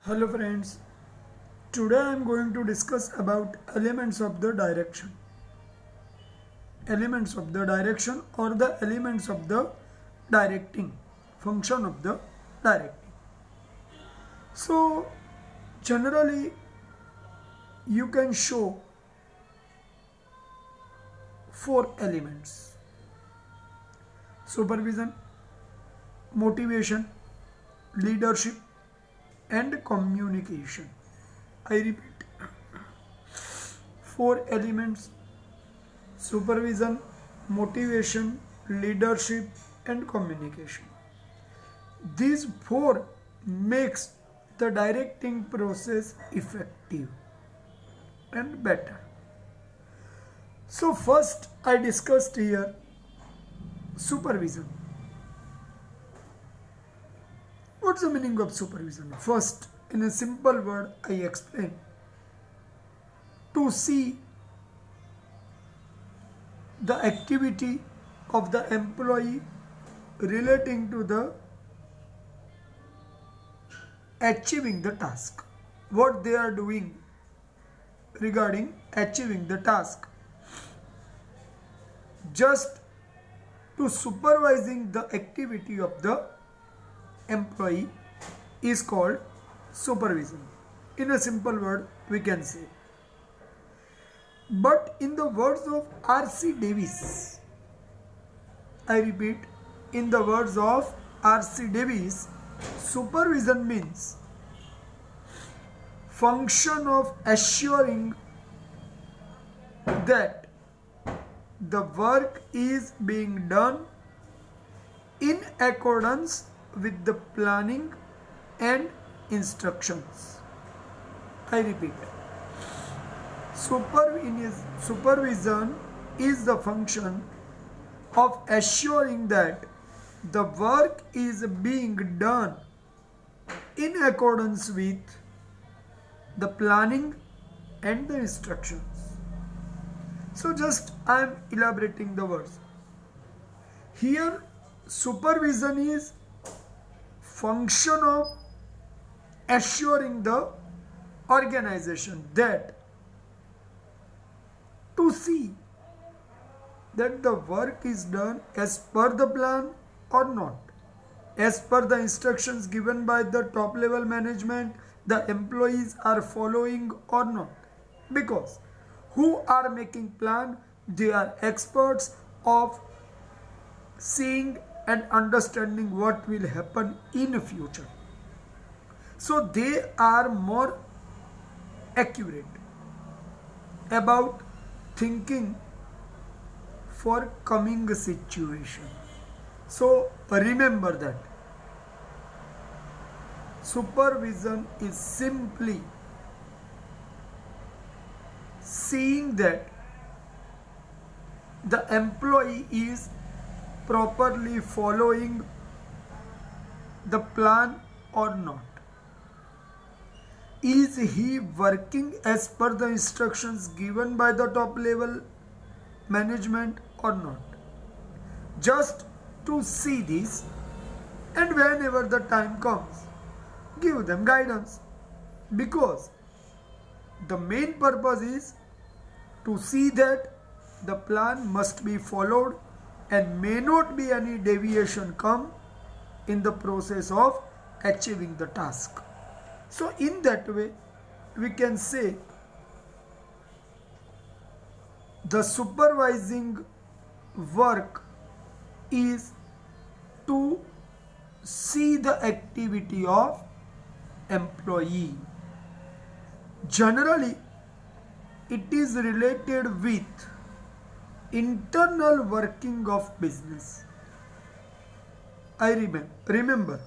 Hello friends, today I am going to discuss about elements of the direction. Elements of the direction or the elements of the directing, function of the directing. So generally you can show four elements: supervision, motivation, leadership and communication. I repeat, four elements: supervision, motivation, leadership and communication. These four makes the directing process effective and better. So first I discussed here supervision. What's the meaning of supervision? First, in a simple word, I explain. To see the activity of the employee relating to the achieving the task. What they are doing regarding achieving the task. Just to supervising the activity of the employee is called supervision. In a simple word, we can say. But in the words of R.C. Davis, I repeat, in the words of R.C. Davis, supervision means function of assuring that the work is being done in accordance with the planning and instructions. I repeat, supervision is the function of assuring that the work is being done in accordance with the planning and the instructions. So just I am elaborating the words. Here supervision is function of assuring the organization that to see that the work is done as per the plan or not, as per the instructions given by the top level management, the employees are following or not. Because who are making plan, they are experts of seeing and understanding what will happen in future. So they are more accurate about thinking for coming situation. So remember that supervision is simply seeing that the employee is properly following the plan or not. Is he working as per the instructions given by the top level management or not? Just to see this, and whenever the time comes, give them guidance. Because the main purpose is to see that the plan must be followed and may not be any deviation come in the process of achieving the task. So in that way, we can say the supervising work is to see the activity of employee. Generally, it is related with internal working of business. I remember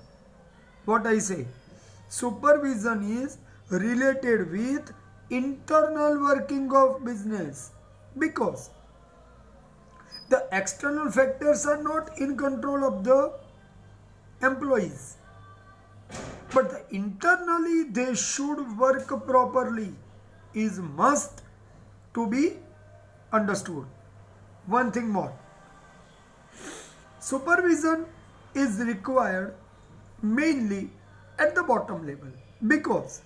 what I say. Supervision is related with internal working of business because the external factors are not in control of the employees, but internally they should work properly is must to be understood. One thing more, supervision is required mainly at the bottom level Because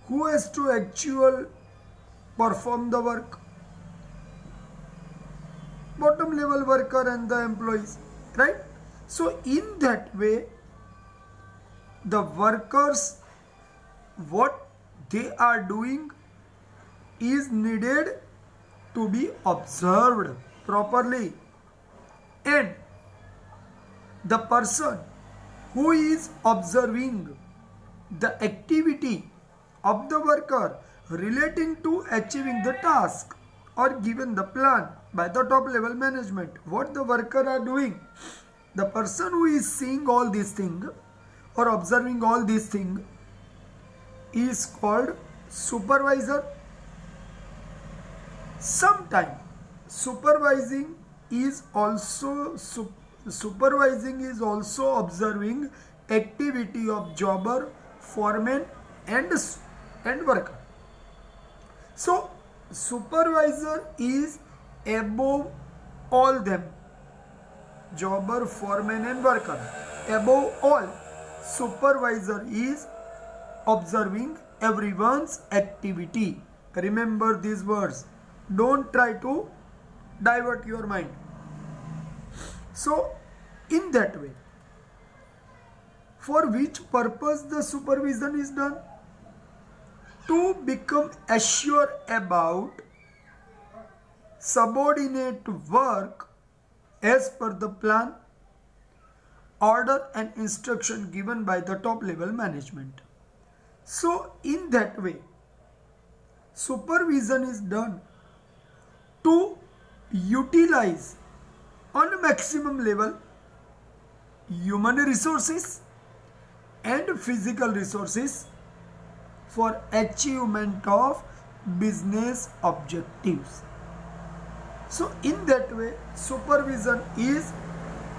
who has to actual perform the work? Bottom level worker and the employees, right? So in that way, the workers, what they are doing is needed to be observed properly, and the person who is observing the activity of the worker relating to achieving the task or given the plan by the top level management, what the worker are doing, the person who is seeing all these things or observing all these things is called supervisor. Sometimes supervising is also observing activity of jobber, foreman, and worker. So supervisor is above all them, jobber, foreman, and worker. Above all, supervisor is observing everyone's activity. Remember these words. Don't try to divert your mind. So, in that way, for which purpose the supervision is done? To become assured about subordinate work as per the plan, order, and instruction given by the top level management. So, in that way, supervision is done to utilize on a maximum level human resources and physical resources for achievement of business objectives. So in that way, supervision is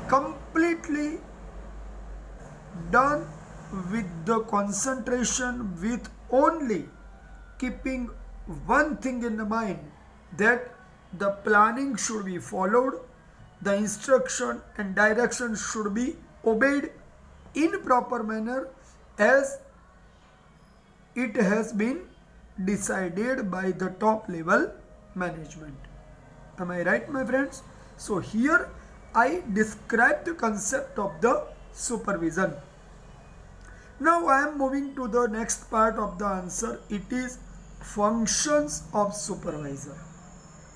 completely done with the concentration, with only keeping one thing in the mind, that the planning should be followed, the instruction and direction should be obeyed in proper manner as it has been decided by the top level management. Am I right, my friends? So here I described the concept of the supervision. Now I am moving to the next part of the answer. It is functions of supervisor.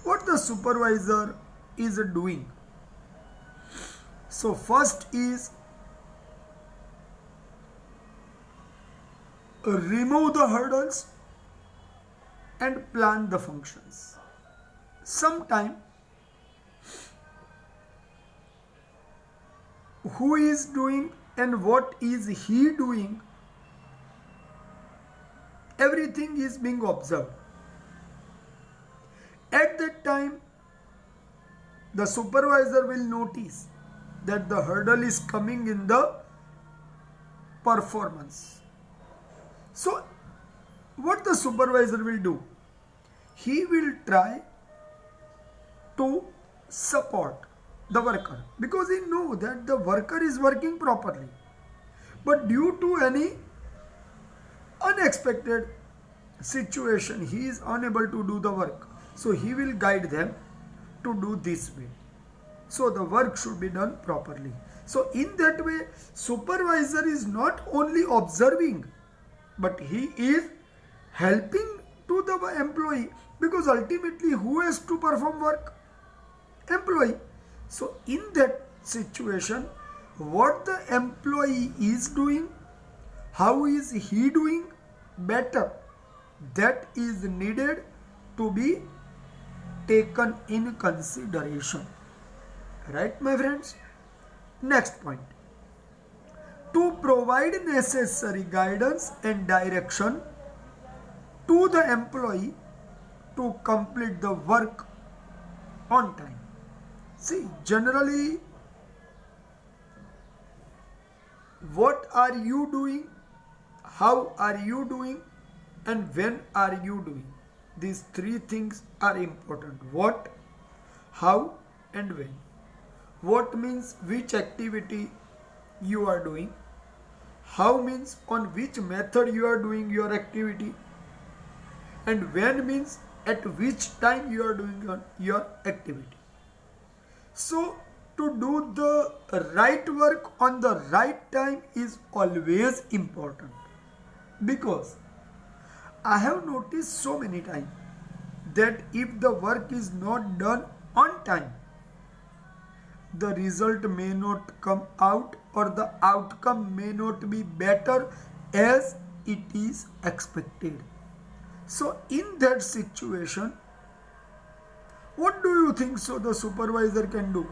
What the supervisor is doing? So first is remove the hurdles and plan the functions. Sometime who is doing and what is he doing, everything is being observed. At that time, the supervisor will notice that the hurdle is coming in the performance. So, what the supervisor will do? He will try to support the worker because he knows that the worker is working properly. But due to any unexpected situation, he is unable to do the work. So, he will guide them to do this way. So, the work should be done properly. So, in that way, supervisor is not only observing, but he is helping to the employee, because ultimately who has to perform work? Employee. So in that situation, what the employee is doing, how is he doing better, that is needed to be taken in consideration. Right, my friends? Next point. To provide necessary guidance and direction to the employee to complete the work on time. See, generally, what are you doing, how are you doing, and when are you doing? These three things are important. What, how, and when. What means which activity you are doing, How means on which method you are doing your activity. And when means at which time you are doing your activity. So to do the right work on the right time is always important, because I have noticed so many times that if the work is not done on time, the result may not come out, or the outcome may not be better as it is expected. So in that situation, what do you think so the supervisor can do?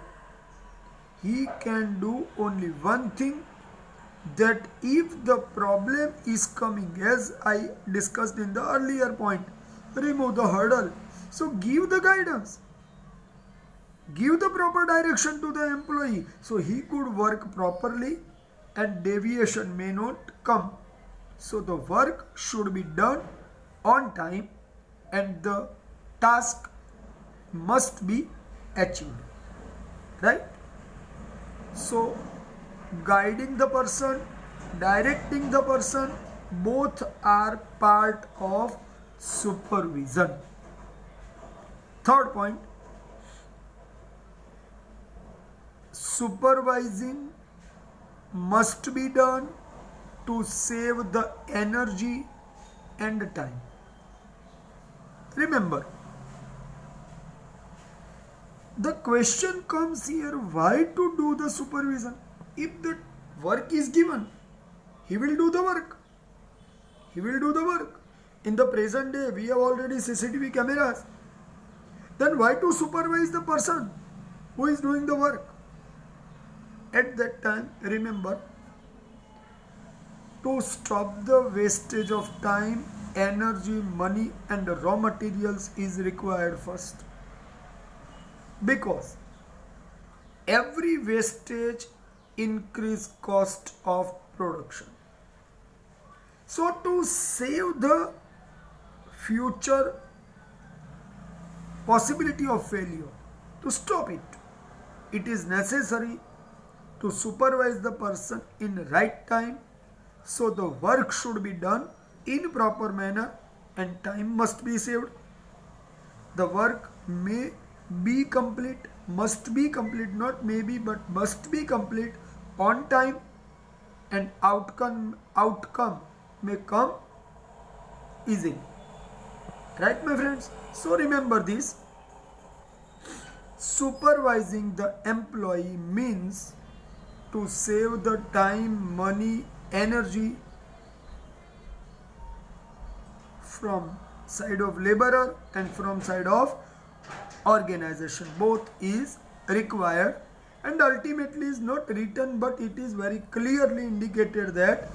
He can do only one thing, that if the problem is coming, as I discussed in the earlier point, remove the hurdle. So give the guidance, give the proper direction to the employee so he could work properly and deviation may not come. So the work should be done on time and the task must be achieved, right? So guiding the person, directing the person, both are part of supervision. Third point, supervising must be done to save the energy and time. Remember, the question comes here, why to do the supervision? If the work is given, he will do the work. He will do the work. In the present day, we have already CCTV cameras. Then why to supervise the person who is doing the work? At that time, remember, to stop the wastage of time, energy, money and raw materials is required first. Because every wastage increase cost of production. So to save the future possibility of failure, to stop it, it is necessary to supervise the person in right time, so the work should be done in proper manner and time must be saved. The work may be complete, must be complete, not maybe but must be complete on time, and outcome may come easily. Right, my friends? So remember this. Supervising the employee means to save the time, money, energy from side of laborer and from side of organization. Both is required, and ultimately is not written but it is very clearly indicated that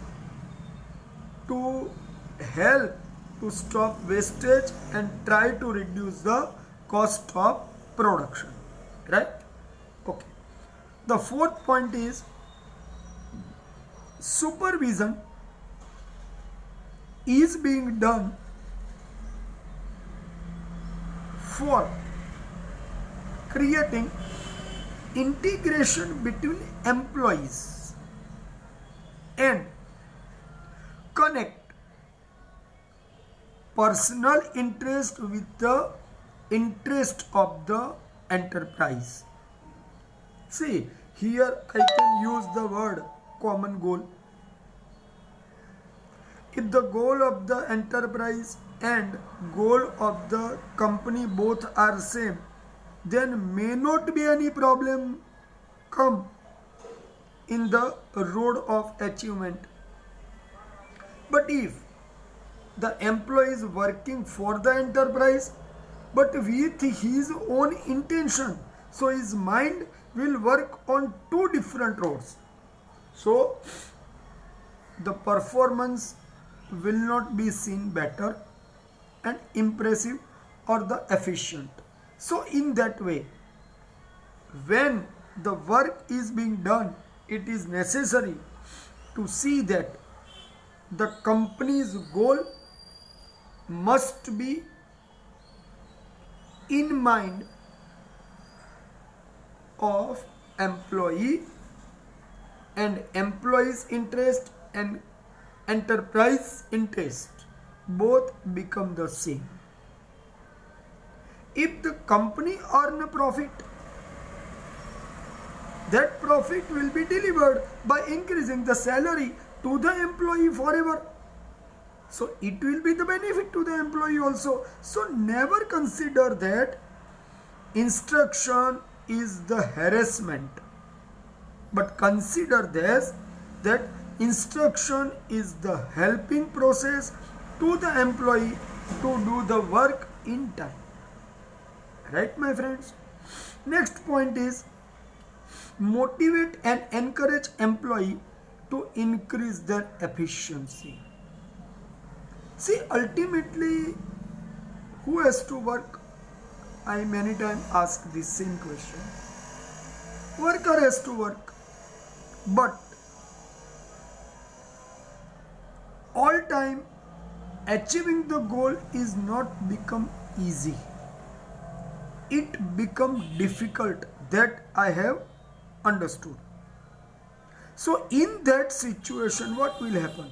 to help to stop wastage and try to reduce the cost of production, right? Okay. The fourth point is supervision is being done for creating integration between employees and connect personal interest with the interest of the enterprise. See, here I can use the word common goal. If the goal of the enterprise and goal of the company both are same, then may not be any problem come in the road of achievement. But if the employee is working for the enterprise but with his own intention, so his mind will work on two different roads. So the performance will not be seen better and impressive or the efficient. So in that way, when the work is being done, it is necessary to see that the company's goal must be in mind of employee, and employee's interest and enterprise interest both become the same. If the company earn a profit, that profit will be delivered by increasing the salary to the employee forever. So it will be the benefit to the employee also. So never consider that instruction is the harassment, but consider this, that instruction is the helping process to the employee to do the work in time. Right, my friends? Next point is motivate and encourage employee to increase their efficiency. See, ultimately, who has to work? I many times ask this same question. Worker has to work, but all time achieving the goal is not become easy. It become difficult, that I have understood. So in that situation, what will happen?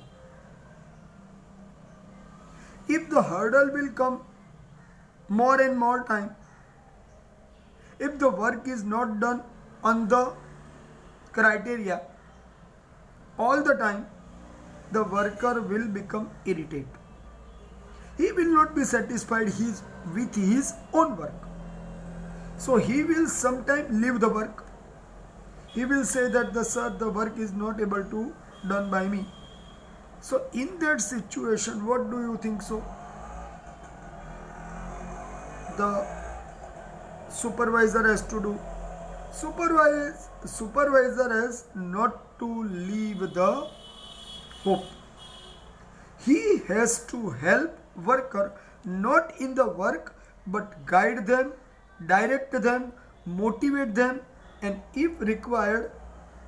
If the hurdle will come more and more time, if the work is not done on the criteria all the time, the worker will become irritated. He will not be satisfied with his own work. So he will sometimes leave the work. He will say that the work is not able to done by me. So in that situation, what do you think so? The supervisor has to do. Supervisor has not to leave the hope. He has to help worker not in the work, but guide them, direct them, motivate them, and if required,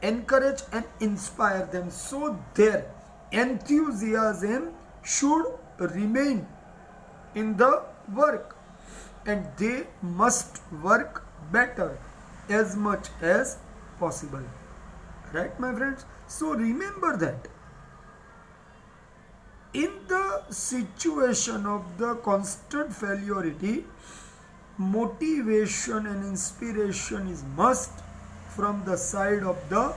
encourage and inspire them, so their enthusiasm should remain in the work and they must work better as much as possible. Right, my friends? So remember that in the situation of the constant failure, motivation and inspiration is must from the side of the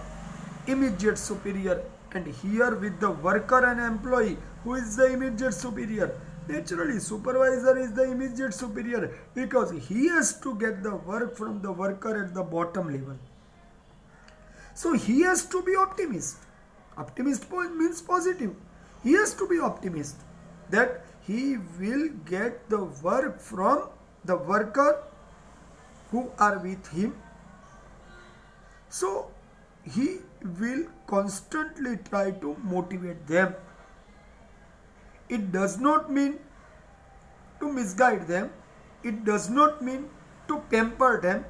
immediate superior. And here with the worker and employee, who is the immediate superior? Naturally, supervisor is the immediate superior because he has to get the work from the worker at the bottom level. So he has to be optimist. Optimist means positive. He has to be optimist that he will get the work from the worker who are with him. So he will constantly try to motivate them. It does not mean to misguide them. It does not mean to pamper them,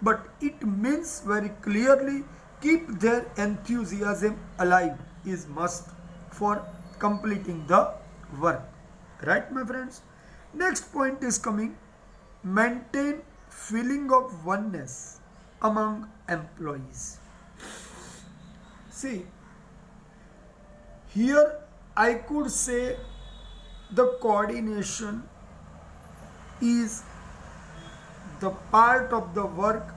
but it means very clearly keep their enthusiasm alive is must for completing the work. Right, my friends? Next point is coming. Maintain feeling of oneness among employees. See, here I could say the coordination is the part of the work.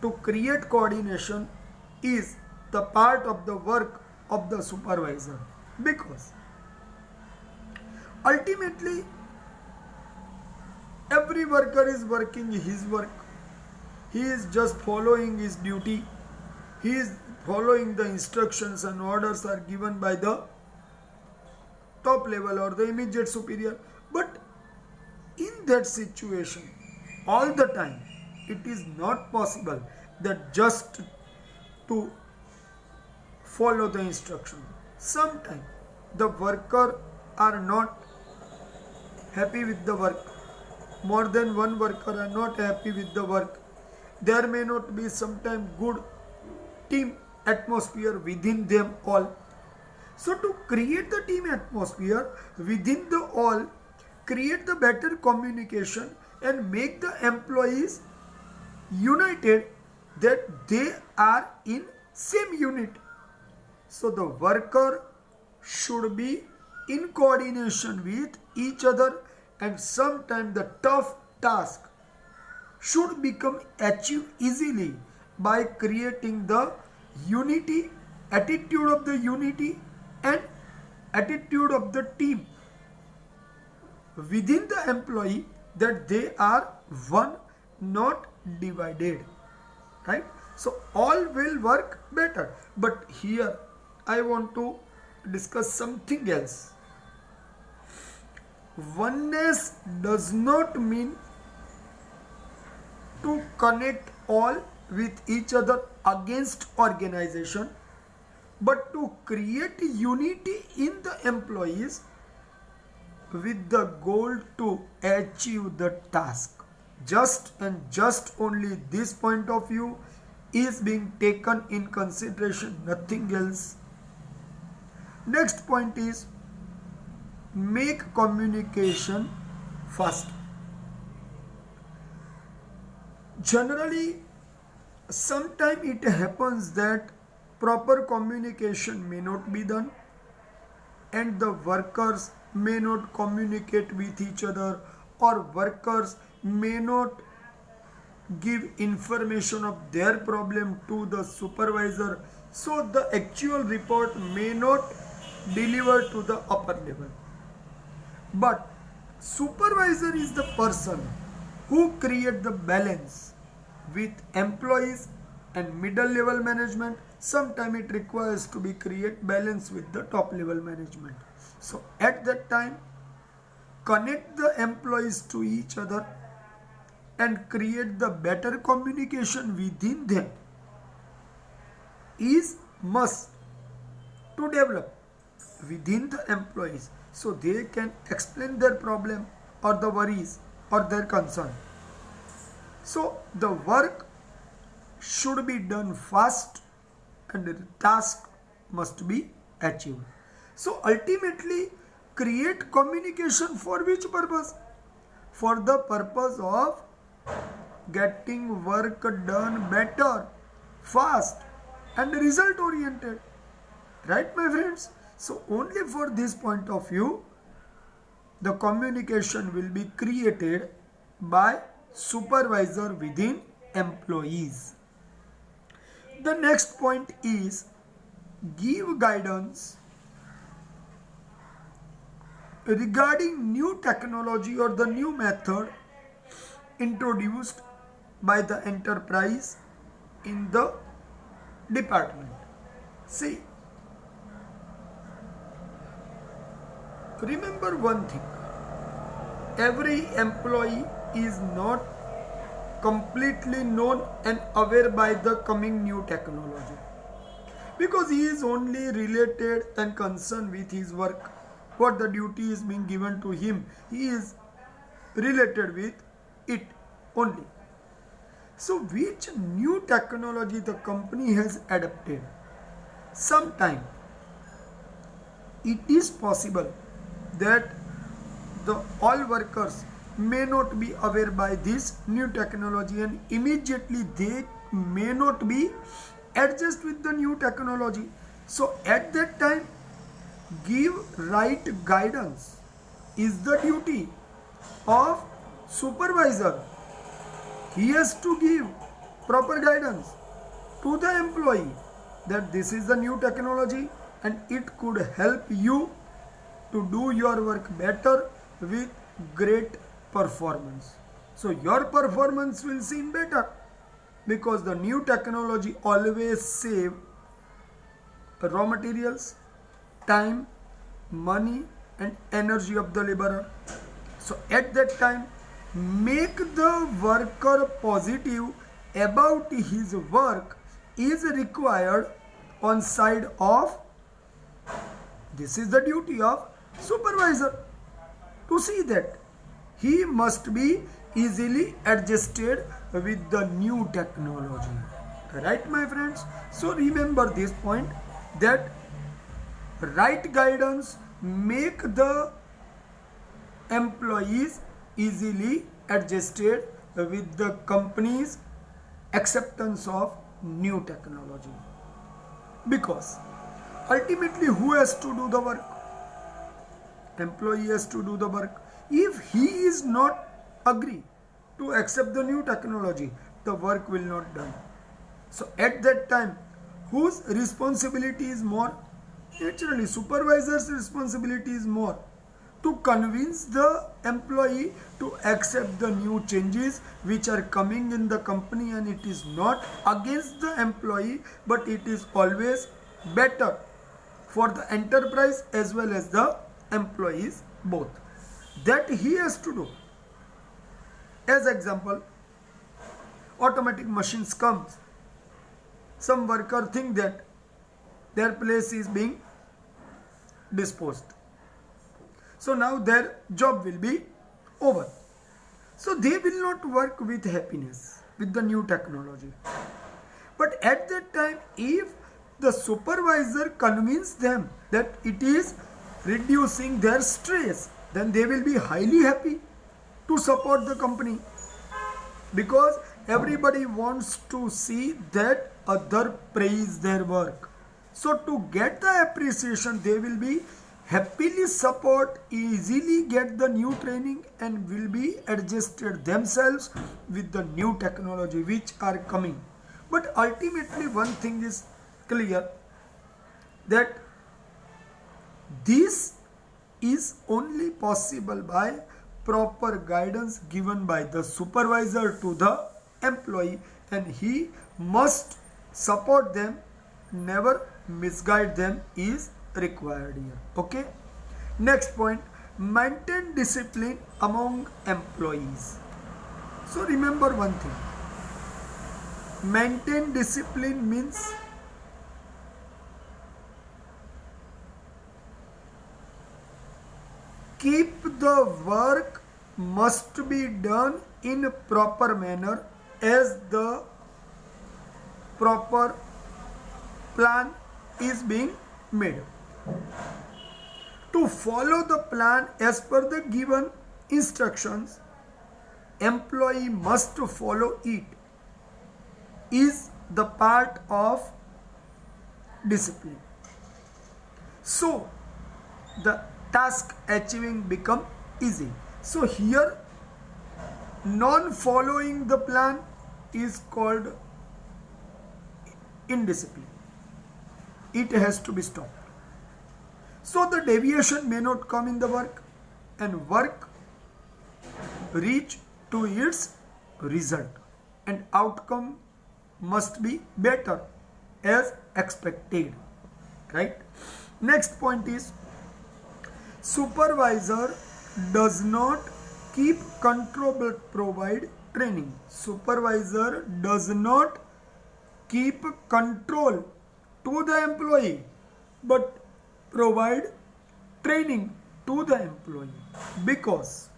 To create coordination is the part of the work of the supervisor, because ultimately every worker is working his work. He is just following his duty. He is following the instructions and orders are given by the top level or the immediate superior. But in that situation, all the time, it is not possible that just to follow the instruction. Sometimes the worker are not happy with the work. More than one worker are not happy with the work. There may not be sometimes good team atmosphere within them all. So to create the team atmosphere within the all, create the better communication and make the employees united, that they are in same unit. So the worker should be in coordination with each other, and sometimes the tough task should become achieved easily by creating the unity, attitude of the unity and attitude of the team within the employee, that they are one, not divided, right? So all will work better. But here I want to discuss something else. Oneness does not mean to connect all with each other against organization, but to create unity in the employees with the goal to achieve the task. Just and just only this point of view is being taken in consideration, nothing else. Next point is make communication fast. Generally, sometimes it happens that proper communication may not be done and the workers may not communicate with each other, or workers may not give information of their problem to the supervisor, so the actual report may not deliver to the upper level. But supervisor is the person who create the balance with employees and middle level management. Sometimes it requires to be create balance with the top level management. So at that time, connect the employees to each other and create the better communication within them is must to develop within the employees, so they can explain their problem or the worries or their concern. So the work should be done fast and the task must be achieved. So ultimately, create communication for which purpose? For the purpose of getting work done better, fast and result oriented. Right, my friends? So only for this point of view, the communication will be created by supervisor within employees. The next point is give guidance regarding new technology or the new method introduced by the enterprise in the department. See, remember one thing, every employee is not completely known and aware by the coming new technology, because he is only related and concerned with his work. What the duty is being given to him, he is related with it only. So which new technology the company has adopted? Sometime it is possible that the all workers may not be aware by this new technology and immediately they may not be adjust with the new technology. So at that time, give right guidance is the duty of supervisor. He has to give proper guidance to the employee that this is the new technology and it could help you to do your work better with great performance. So your performance will seem better because the new technology always save raw materials, time, money and energy of the laborer. So at that time, make the worker positive about his work is required on side of, this is the duty of supervisor, to see that he must be easily adjusted with the new technology. Right, my friends? So remember this point, that right guidance make the employees easily adjusted with the company's acceptance of new technology. Because Ultimately, who has to do the work? Employee has to do the work. If he is not agree to accept the new technology, the work will not done. So at that time, whose responsibility is more? Naturally, supervisor's responsibility is more to convince the employee to accept the new changes which are coming in the company, and it is not against the employee, but it is always better for the enterprise as well as the employees both. That he has to do. As example, automatic machines comes. Some worker think that their place is being disposed. So now their job will be over. So they will not work with happiness with the new technology. But at that time, if the supervisor convince them that it is reducing their stress, then they will be highly happy to support the company, because everybody wants to see that other praise their work. So to get the appreciation, they will be happily support, easily get the new training, and will be adjusted themselves with the new technology which are coming. But ultimately one thing is clear, that this is only possible by proper guidance given by the supervisor to the employee, and he must support them, never misguide them is required here. Okay. Next point, maintain discipline among employees. So remember one thing, maintain discipline means keep the work must be done in a proper manner as the proper plan is being made. To follow the plan as per the given instructions, employee must follow it, is the part of discipline. So the task achieving become easy. So here non following the plan is called indiscipline. It has to be stopped. So the deviation may not come in the work, and work reach to its result, and outcome must be better as expected. Right? Next point is, supervisor does not keep control but provide training. Supervisor does not keep control to the employee but provide training to the employee, because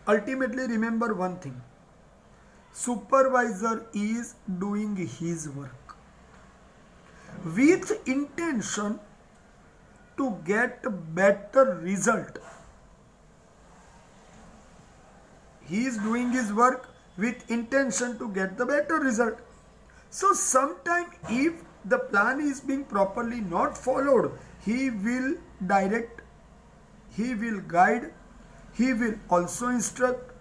ultimately remember one thing, supervisor is doing his work with intention to get better result. He is doing his work with intention to get the better result. So sometime if the plan is being properly not followed, he will direct, he will guide, he will also instruct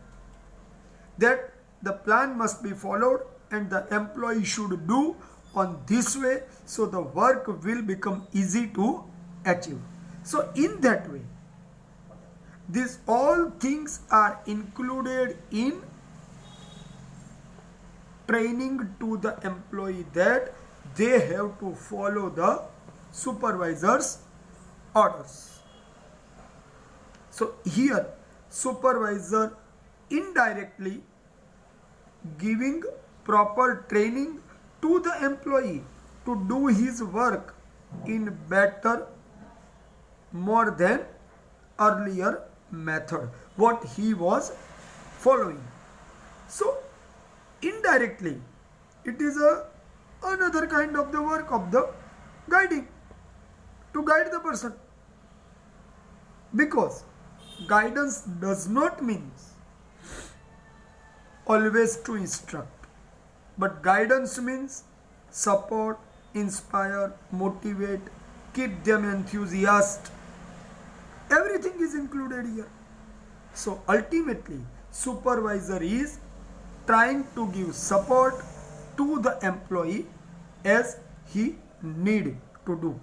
that the plan must be followed and the employee should do on this way, so the work will become easy to achieve. So in that way, these all things are included in training to the employee, that they have to follow the supervisor's orders. So here supervisor indirectly giving proper training to the employee to do his work in better, more than earlier method what he was following. So indirectly it is another kind of the work of the guiding, to guide the person, because guidance does not mean always to instruct, but guidance means support, inspire, motivate, keep them enthusiastic. Everything is included here. So ultimately, supervisor is trying to give support to the employee as he need to do.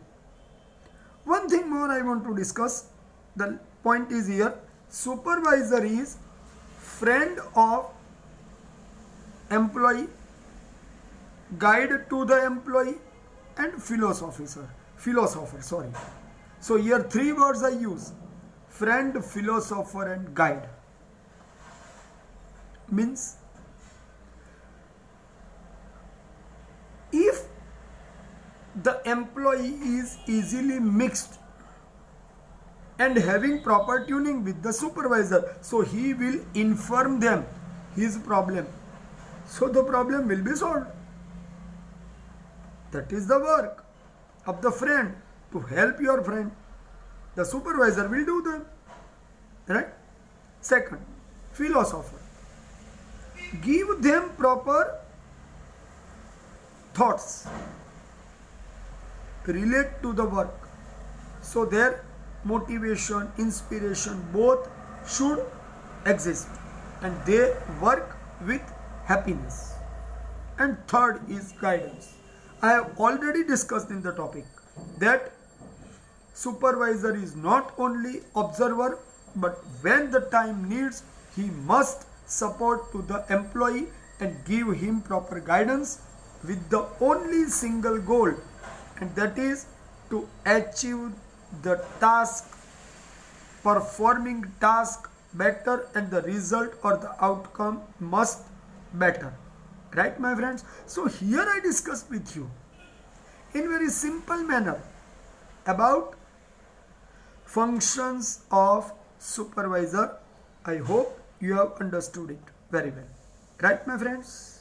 One thing more I want to discuss. The point is here, supervisor is friend of employee, guide to the employee, and philosopher, sorry. So here three words I use: friend, philosopher, and guide. Means if the employee is easily mixed and having proper tuning with the supervisor, so he will inform them his problem, so the problem will be solved. That is the work of the friend, to help your friend. The supervisor will do them, right? Second, philosopher, give them proper thoughts, relate to the work, so their motivation, inspiration both should exist and they work with happiness. And third is guidance. I have already discussed in the topic that supervisor is not only observer, but when the time needs, he must support to the employee and give him proper guidance with the only single goal, and that is to achieve the task, performing task better, and the result or the outcome must better. Right, my friends? So here I discussed with you in very simple manner about functions of supervisor. I hope you have understood it very well. Right, my friends?